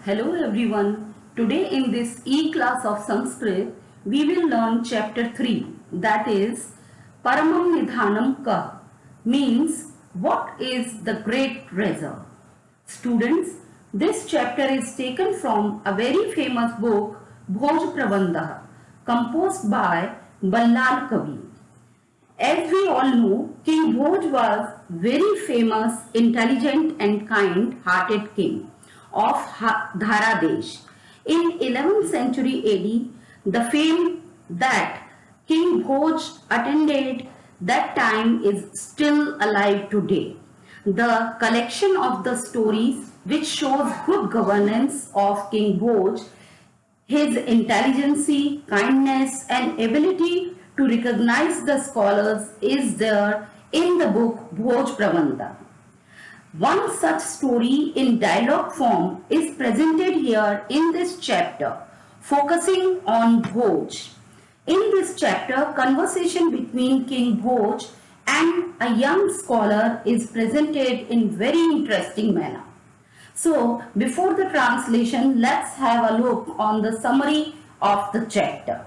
Hello everyone. Today in this e-class of Sanskrit, we will learn chapter 3, that is Paramam Nidhanam Ka, means what is the great treasure. Students, this chapter is taken from a very famous book Bhoj Prabandha, composed by Ballal Kavi. As we all know, King Bhoj was very famous, intelligent and kind-hearted king of Dhara Desh. In 11th century AD, the fame that King Bhoj attended that time is still alive today. The collection of the stories which shows good governance of King Bhoj, his intelligence, kindness and ability to recognize the scholars is there in the book Bhoj Prabandha. One such story in dialogue form is presented here in this chapter, focusing on Bhoj. In this chapter, conversation between King Bhoj and a young scholar is presented in very interesting manner. So, before the translation, let's have a look on the summary of the chapter.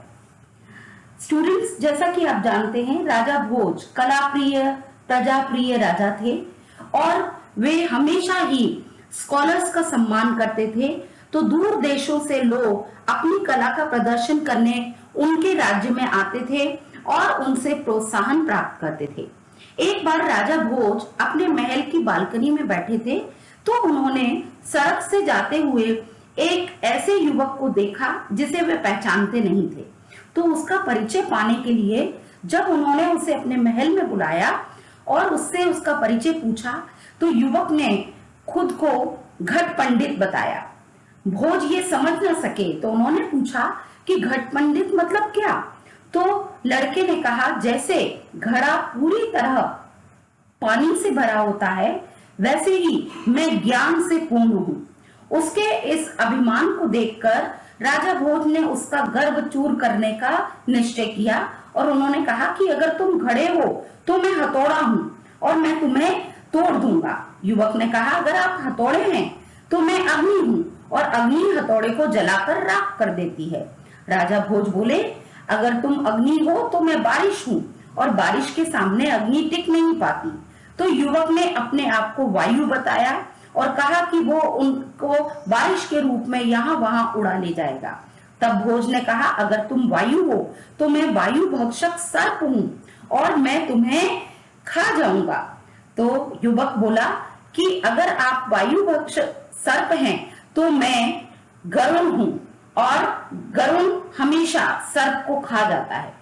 Students, जैसा कि आप जानते हैं, राजा भोज कला प्रिय प्रजा प्रिय राजा थे और वे हमेशा ही स्कॉलर्स का सम्मान करते थे। तो दूर देशों से लोग अपनी कला का प्रदर्शन करने उनके राज्य में आते थे और उनसे प्रोत्साहन प्राप्त करते थे। एक बार राजा भोज अपने महल की बालकनी में बैठे थे तो उन्होंने सड़क से जाते हुए एक ऐसे युवक को देखा जिसे वे पहचानते नहीं थे। तो उसका परिचय पाने के लिए जब उन्होंने उसे अपने महल में बुलाया और उससे उसका परिचय पूछा तो युवक ने खुद को घट पंडित बताया। भोज ये समझ न सके तो उन्होंने पूछा कि घट पंडित मतलब क्या? तो लड़के ने कहा, जैसे घड़ा पूरी तरह पानी से भरा होता है वैसे ही मैं ज्ञान से पूर्ण हूं। उसके इस अभिमान को देखकर राजा भोज ने उसका गर्व चूर करने का निश्चय किया और उन्होंने कहा कि अगर तुम घड़े हो तो मैं हथौड़ा हूं और मैं तुम्हें तोड़ दूंगा। युवक ने कहा, अगर आप हथौड़े हैं तो मैं अग्नि हूं और अग्नि हथौड़े को जलाकर राख कर देती है। राजा भोज बोले, अगर तुम अग्नि हो तो मैं बारिश हूं और बारिश के सामने अग्नि टिक नहीं पाती। तो युवक ने अपने आप को वायु बताया और कहा कि वो उनको बारिश के रूप में यहाँ वहां उड़ा ले जाएगा। तब भोज ने कहा, अगर तुम वायु हो तो मैं वायु भक्षक सर्प हूं और मैं तुम्हें खा जाऊंगा। तो युवक बोला कि अगर आप वायु भक्षक सर्प हैं तो मैं गरुण हूं और गरुण हमेशा सर्प को खा जाता है।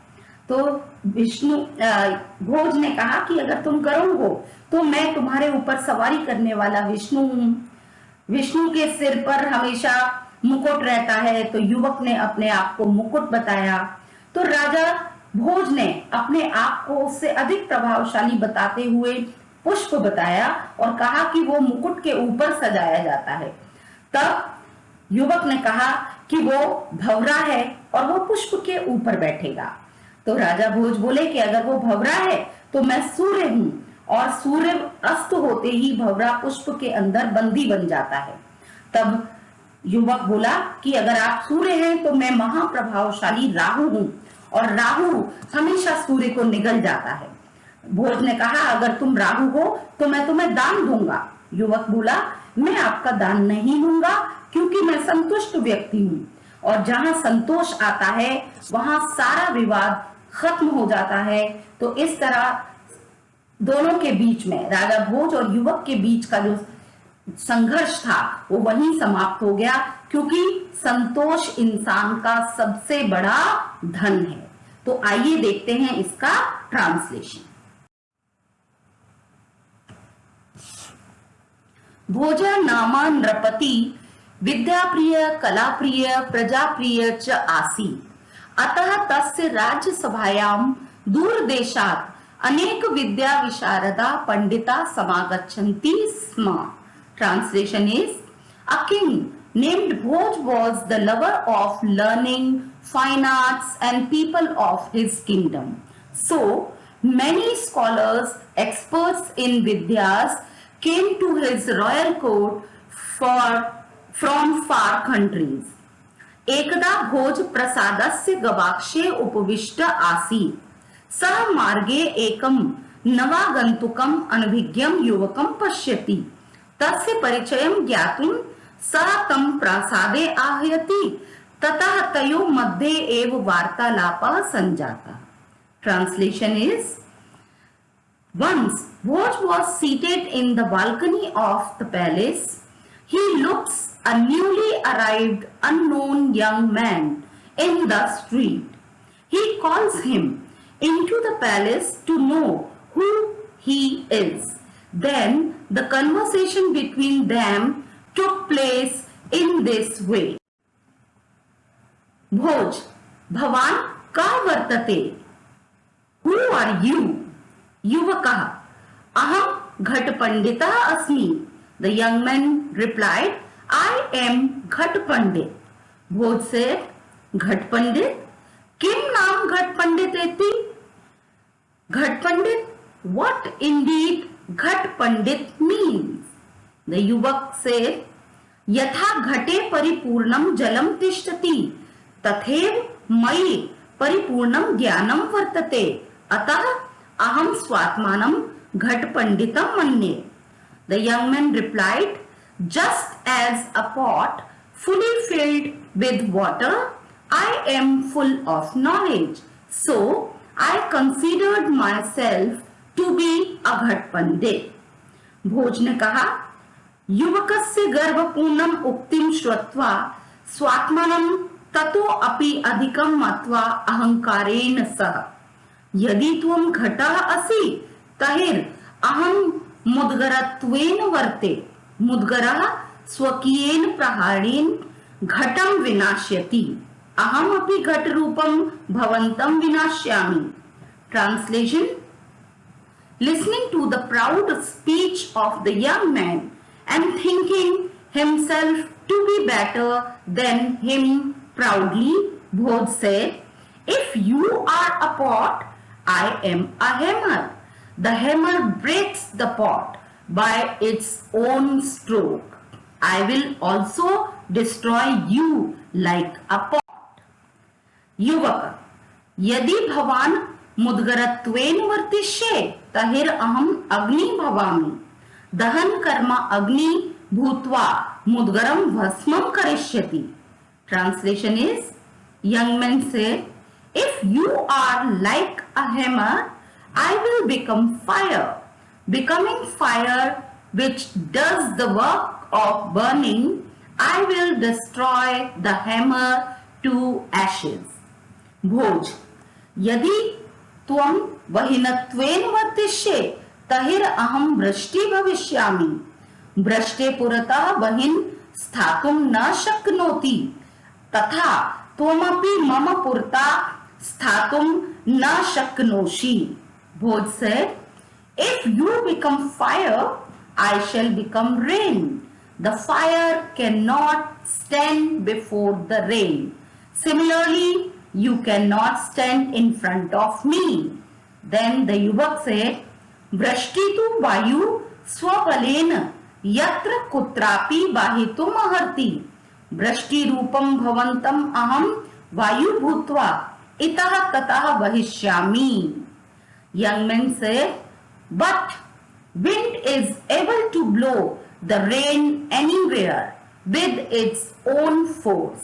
तो भोज ने कहा कि अगर तुम गरुड़ हो तो मैं तुम्हारे ऊपर सवारी करने वाला विष्णु हूं। विष्णु के सिर पर हमेशा मुकुट रहता है। तो युवक ने अपने आप को मुकुट बताया। तो राजा भोज ने अपने आप को उससे अधिक प्रभावशाली बताते हुए पुष्प बताया और कहा कि वो मुकुट के ऊपर सजाया जाता है। तब युवक ने कहा कि वो भंवरा है और वो पुष्प के ऊपर बैठेगा। तो राजा भोज बोले कि अगर वो भंवरा है तो मैं सूर्य हूं और सूर्य अस्त होते ही भंवरा पुष्प के अंदर बंदी बन जाता है। तब युवक बोला कि अगर आप सूर्य हैं तो मैं महाप्रभावशाली राहु हूं और राहु हमेशा सूर्य को निगल जाता है। भोज ने कहा, अगर तुम राहु हो तो मैं तुम्हें दान दूंगा। युवक बोला, मैं आपका दान नहीं दूंगा क्योंकि मैं संतुष्ट व्यक्ति हूं और जहां संतोष आता है वहां सारा विवाद खत्म हो जाता है। तो इस तरह दोनों के बीच में, राजा भोज और युवक के बीच का जो संघर्ष था वो वहीं समाप्त हो गया, क्योंकि संतोष इंसान का सबसे बड़ा धन है। तो आइए देखते हैं इसका ट्रांसलेशन। भोजा नामा नृपति विद्याप्रिय कलाप्रिय प्रजाप्रिय च आसीत्। अतः तस्य राज्यसभायां दूरदेशात् अनेक विद्या विशारदा पंडिता समागच्छन्ति स्म। Translation is, a king named Bhoj was the lover of learning, fine arts and people of his kingdom. So, many scholars, experts in Vidyas came to his royal court for from far countries. एकदा भोज प्रसादस्य गवाक्षे उपविष्ट आसीत्. सः मार्गे एकं नवागन्तुकम् अनभिज्ञं युवकं पश्यति. तस्य परिचयं ज्ञातुं सः तं प्रासादे आह्वयति. ततः तयोः मध्ये एव वार्तालापः सञ्जातः. Translation is: Once Bhoj was seated in the balcony of the palace. He looks a newly arrived unknown young man in the street. He calls him into the palace to know who he is. Then the conversation between them took place in this way. Bhoj, Bhavan ka vartate? Who are you? Yuvakah, aham Ghat Pandita asmi. The young man replied, I am Ghat Pandit. Bhoj said, Ghat Pandit? Kim naam Ghat Pandit eti? Ghat Pandit? What indeed Ghat Pandit means? The Yuvak said, Yatha Ghate Paripurnam Jalam Tishtati Tathev Mai Paripurnam Jnanam Vartate Atah Aham Swatmanam Ghat Panditam Manye. The young man replied, just as a pot fully filled with water, I am full of knowledge. So I considered myself to be a Ghat Pandit. भोज ने कहा, युवकस्य गर्भपूर्णम उक्तिम श्रुत्वा स्वात्मानं ततो अपि अधिकं मत्वा अहंकारेण सह. यदि त्वं घटः असि तर्हि अहं मुद्गरत्वेन वर्ते. मुद्गरः स्वकीयेन प्रहारेण घटं विनाश्यति. अहमपि घटरूपं भवन्तं विनाश्यामि. Translation: Listening to the proud speech of the young man and thinking himself to be better than him proudly, Bhoj said, if you are a pot, I am a hammer. The hammer breaks the pot by its own stroke. I will also destroy you like a pot. युवक, यदि भवान मुद्गरत्वेन वर्तिष्ये तहिर अहम अग्नि भवामि. दहन कर्म अग्नि भूत्वा मुद्गरम भस्मम करिष्यति. Translation is: Young man said, if you are like a hammer, I will become fire. Becoming fire which does the work of burning, I will destroy the hammer to ashes. Bhoj, यदि त्वं वहिनत्वेन वर्तिष्ये तहिर अहम वृष्टि भविष्यामि. वृष्टे पुरतः वहिन स्थातुं न शक्नोति. तथा त्वमपि मम पुरतः स्थातुं न शक्नोषि. Bhoj said, if you become fire, I shall become rain. The fire cannot stand before the rain. Similarly, you cannot stand in front of me. Then the Yuvak said, Vrashtitu Vayu Swapalena Yatra Kutrapi Bahitum Aharti. Vrashti Rupam Bhavantam Aham Vayu Bhutva Itah Tatah Vahishyami. Young man said, but wind is able to blow the rain anywhere with its own force.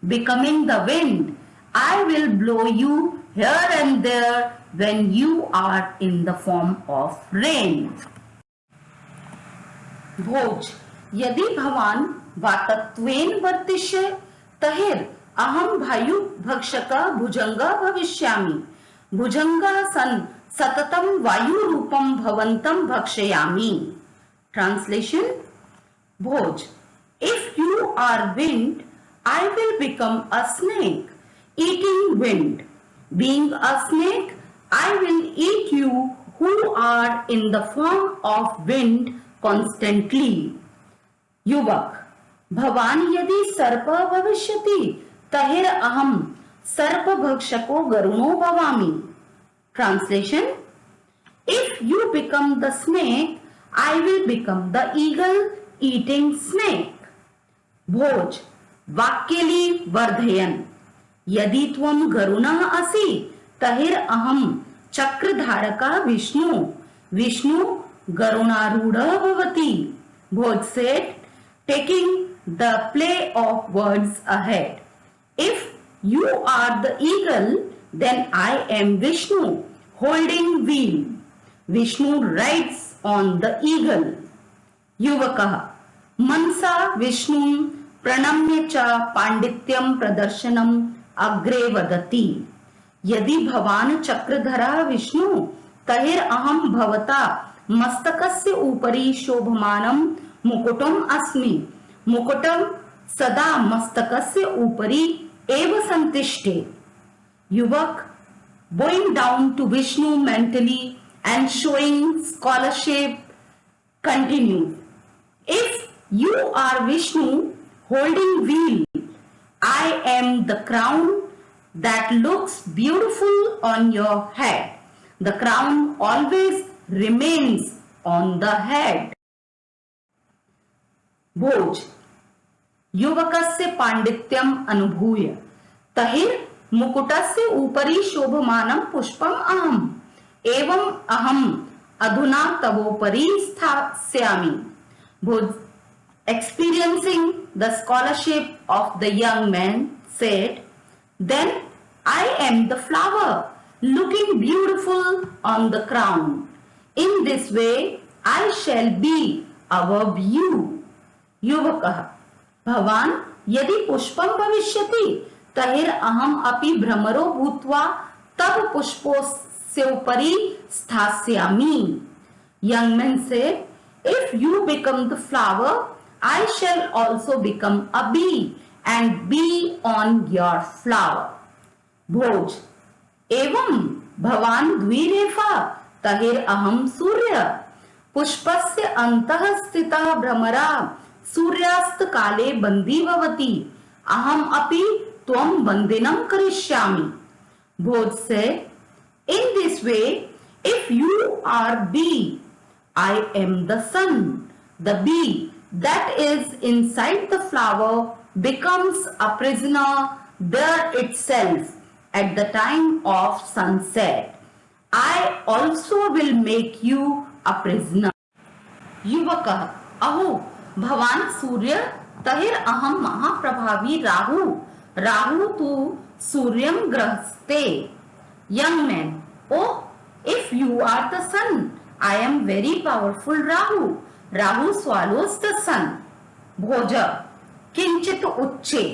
Becoming the wind, I will blow you here and there when you are in the form of rain. भोज, यदि भवान वातत्वेन वर्तिष्ये तहिर अहम भायु भक्षकः भुजंगः भविष्यामि. भुजंगः सन सततम वायु रूपम भवंतम भक्षयामि. Translation: Bhoj, if you are wind, I will become a snake, eating wind. Being a snake, I will eat you who are in the form of wind constantly. युवक, भवान यदि सर्प भविष्यति तहिर अहम सर्प भक्षको गरुणो भवामि. Translation: if you become the snake, I will become the eagle eating snake. भोज वाक्यली वर्धयन् यदि त्वं गरुणः असि तर्हि अहं चक्रधारकः विष्णु विष्णु गरुणारूढ़ भवति. Bhoj said, taking the play of words ahead. If you are the eagle, then I am Vishnu holding wheel. Vishnu rides on the eagle. युवकः मनसा विष्णुं प्रणम्य च पांडित्यं प्रदर्शनम् अग्रे वदति. यदि भवान् चक्रधरः विष्णु तर्हि अहं भवता मस्तकस्य उपरि शोभमानं मुकुटम् अस्मि. मुकुटं सदा मस्तकस्य उपरि एव संतिष्ठे. युवक bowing down to Vishnu mentally and showing scholarship continues. If you are Vishnu holding wheel, I am the crown that looks beautiful on your head. The crown always remains on the head. भोज युवकस्य पांडित्यम् अनुभूय तर्हि मुकुटस्य उपरि शोभमानं पुष्पम् अहम् एवम् अहम् अधुना तवोपरि स्थास्यामि. Bhoj, experiencing the scholarship of the young man, said, then I am the flower looking beautiful on the crown. In this way I shall be above you. युवकः भवान् यदि पुष्पं भविष्यति तर्हि अहम् अपि भ्रमरो भूत्वा तव पुष्पस्य उपरि स्थास्यामि. Young man said, if you become the flower, I shall also become a bee and be on your flower. भोज एवं भवान् द्विरेफा तर्हि अहं सूर्य. पुष्पस्य अन्तः स्थितः भ्रमरा सूर्यास्त काले बन्दी भवति. अहम् अपि त्वं बन्धनं करिष्यामि. Bhoj said, in this way, if you are bee, I am the sun. The bee that is inside the flower becomes a prisoner there itself at the time of sunset. I also will make you a prisoner. युवकः अहो भवान् सूर्य तर्हि अहं महाप्रभावी राहु. राहु तु सूर्यं ग्रहस्ते. Young man, oh, if you are the sun, I am very powerful Rahu. Rahu swallows the sun. भोज किंचित उच्चे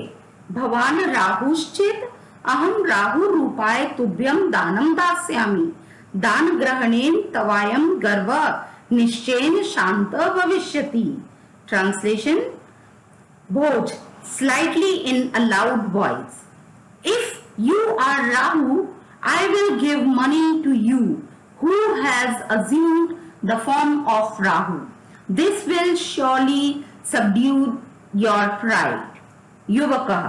भवान् राहुश्चेत् अहं राहु रूपाय तुभ्यं दानं दास्यामि. दान ग्रहणेन तवायं गर्व निश्चयेन शांत भविष्यति. Translation. Bhoj slightly in a loud voice. If you are Rahu, I will give money to you who has assumed the form of Rahu. This will surely subdue your pride. युवकः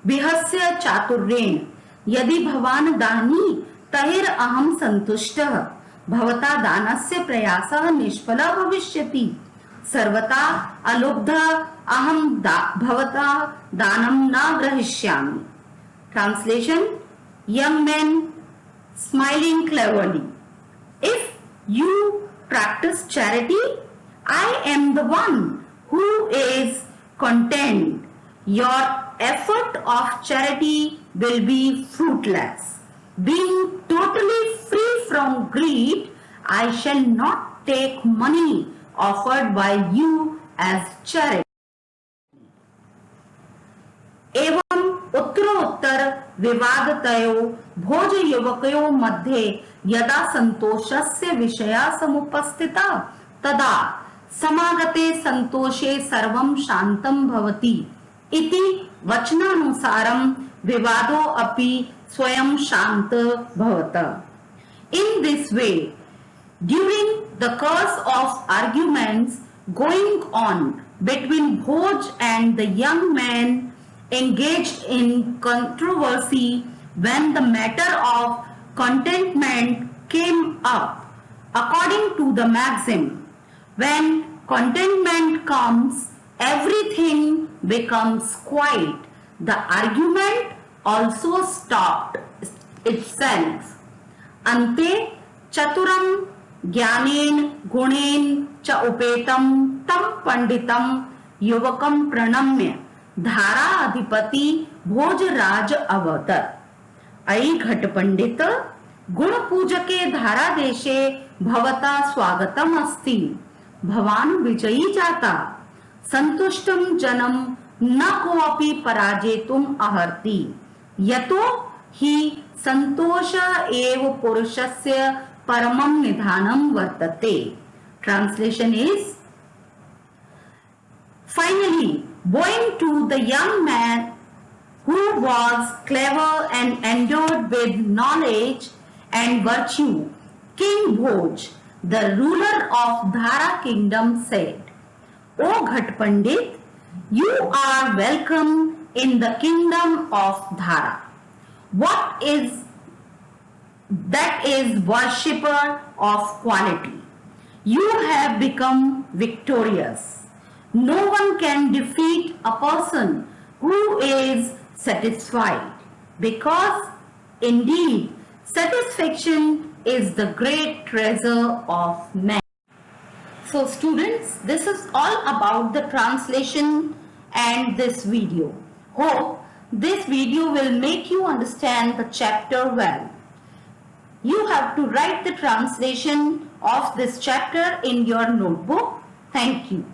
विहस्य चातुर्येण यदि भवान् दानी तर्हि अहं सन्तुष्टः. भवता दानस्य प्रयासः निष्फलः भविष्यति. सर्वथा अलुब्धः अहं भवता दानं न ग्रहीष्यामि. Translation. Young man smiling cleverly. If you practice charity, I am the one who is content. Your effort of charity will be fruitless. Being totally free from greed, I shall not take money offered by you as charity. एवं उत्तरोत्तर विवादतयो भोज युवकयोः मध्ये यदा संतोषस्य विषयः समुपस्थितः तदा समागते संतोषे सर्वं शान्तं भवति इति वचनानुसारं विवादो अपि स्वयं शांत भवत. In this way, during the course of arguments going on between Bhoj and the young man engaged in controversy, when the matter of contentment came up, according to the maxim, when contentment comes, everything becomes quiet. The argument also stopped itself. अन्ते चतुरं ज्ञानेन गुणेन च उपेतं तं पंडितं युवकं प्रणम्य धारा अधिपति भोजराज अवतत। अयि घट पंडित, गुण पूजके धारा देशे भवता स्वागतम अस्ति। भवान विजयी जाता। संतुष्टं जनम न कोऽपि पराजेतुम अर्हति। यतो हि संतोष एव पुरुषस्य परमं निधानं वर्तते। Translation is, finally, bowing to the young man who was clever and endowed with knowledge and virtue, King Bhoj, the ruler of Dhara kingdom, said, O Ghat Pandit, you are welcome in the kingdom of Dhara. What is that is worshipper of quality. You have become victorious. No one can defeat a person who is satisfied, because indeed satisfaction is the great treasure of man. So students, this is all about the translation and this video. Hope this video will make you understand the chapter well. You have to write the translation of this chapter in your notebook. Thank you.